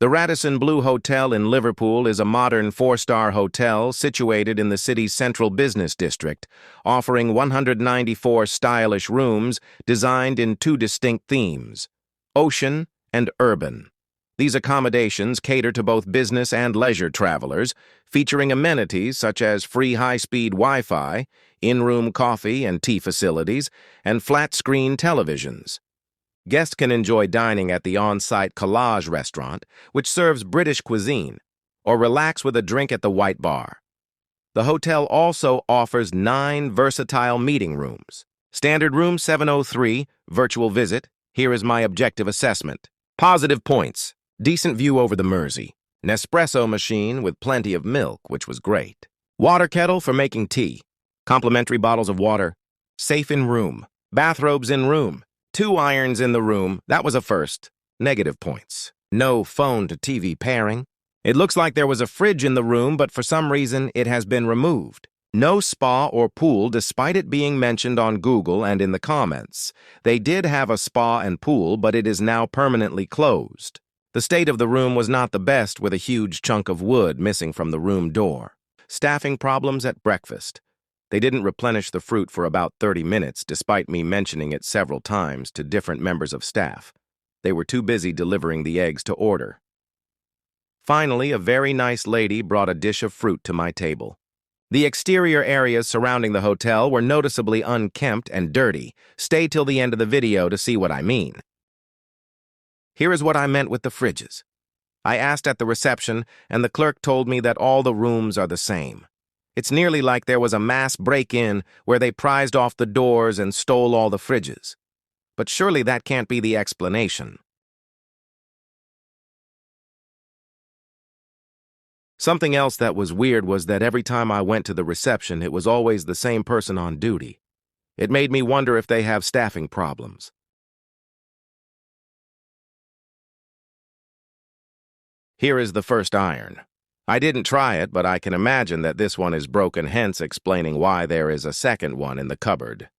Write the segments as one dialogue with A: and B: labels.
A: The Radisson Blu Hotel in Liverpool is a modern four-star hotel situated in the city's central business district, offering 194 stylish rooms designed in two distinct themes: ocean and urban. These accommodations cater to both business and leisure travelers, featuring amenities such as free high-speed Wi-Fi, in-room coffee and tea facilities, and flat-screen televisions. Guests can enjoy dining at the on-site Collage restaurant, which serves British cuisine, or relax with a drink at the White Bar. The hotel also offers 9 versatile meeting rooms. Standard room 703, virtual visit. Here is my objective assessment. Positive points: decent view over the Mersey, Nespresso machine with plenty of milk, which was great, water kettle for making tea, complimentary bottles of water, safe in room, bathrobes in room, 2 irons in the room. That was a first. Negative points: no phone to TV pairing. It looks like there was a fridge in the room, but for some reason it has been removed. No spa or pool, despite it being mentioned on Google and in the comments. They did have a spa and pool, but it is now permanently closed. The state of the room was not the best, with a huge chunk of wood missing from the room door. Staffing problems at breakfast. They didn't replenish the fruit for about 30 minutes, despite me mentioning it several times to different members of staff. They were too busy delivering the eggs to order. Finally, a very nice lady brought a dish of fruit to my table. The exterior areas surrounding the hotel were noticeably unkempt and dirty. Stay till the end of the video to see what I mean. Here is what I meant with the fridges. I asked at the reception, and the clerk told me that all the rooms are the same. It's nearly like there was a mass break-in where they prized off the doors and stole all the fridges. But surely that can't be the explanation. Something else that was weird was that every time I went to the reception, it was always the same person on duty. It made me wonder if they have staffing problems. Here is the first iron. I didn't try it, but I can imagine that this one is broken, hence explaining why there is a second one in the cupboard.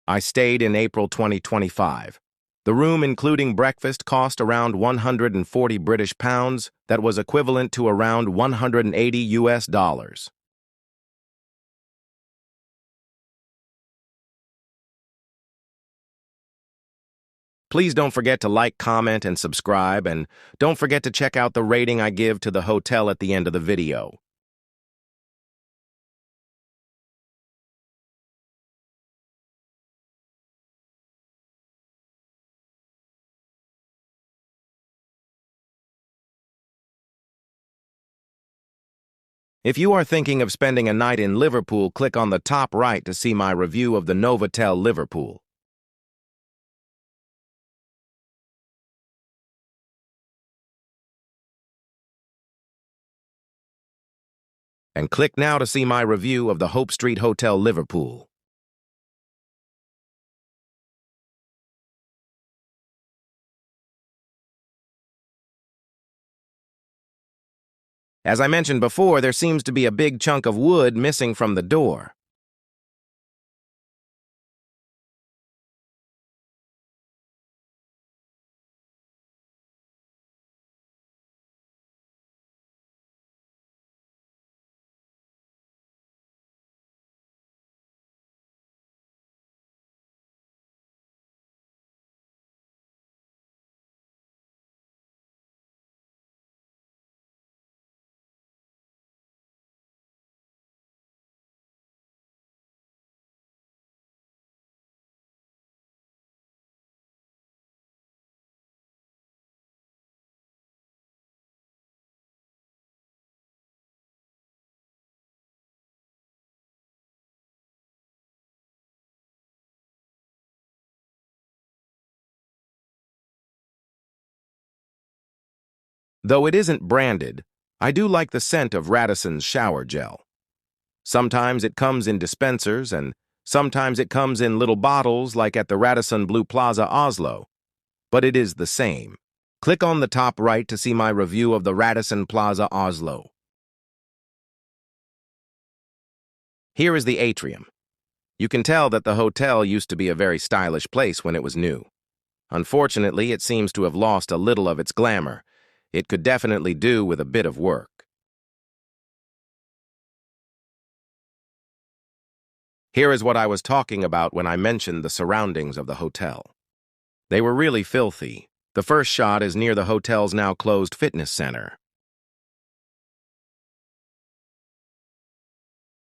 A: I stayed in April 2025. The room, including breakfast, cost around 140 British pounds. That was equivalent to around 180 US dollars. Please don't forget to like, comment, and subscribe, and don't forget to check out the rating I give to the hotel at the end of the video. If you are thinking of spending a night in Liverpool, click on the top right to see my review of the Novotel Liverpool. And click now to see my review of the Hope Street Hotel Liverpool. As I mentioned before, there seems to be a big chunk of wood missing from the door. Though it isn't branded, I do like the scent of Radisson's shower gel. Sometimes it comes in dispensers, and sometimes it comes in little bottles like at the Radisson Blu Plaza Oslo. But it is the same. Click on the top right to see my review of the Radisson Plaza Oslo. Here is the Atrium. You can tell that the hotel used to be a very stylish place when it was new. Unfortunately, it seems to have lost a little of its glamour. It could definitely do with a bit of work. Here is what I was talking about when I mentioned the surroundings of the hotel. They were really filthy. The first shot is near the hotel's now closed fitness center.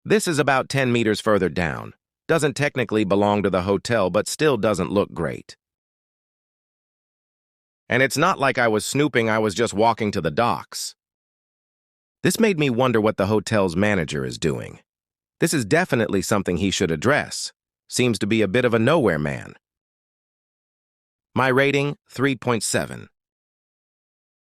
A: This is about 10 meters further down. Doesn't technically belong to the hotel, but still doesn't look great. And it's not like I was snooping, I was just walking to the docks. This made me wonder what the hotel's manager is doing. This is definitely something he should address. Seems to be a bit of a nowhere man. My rating, 3.7.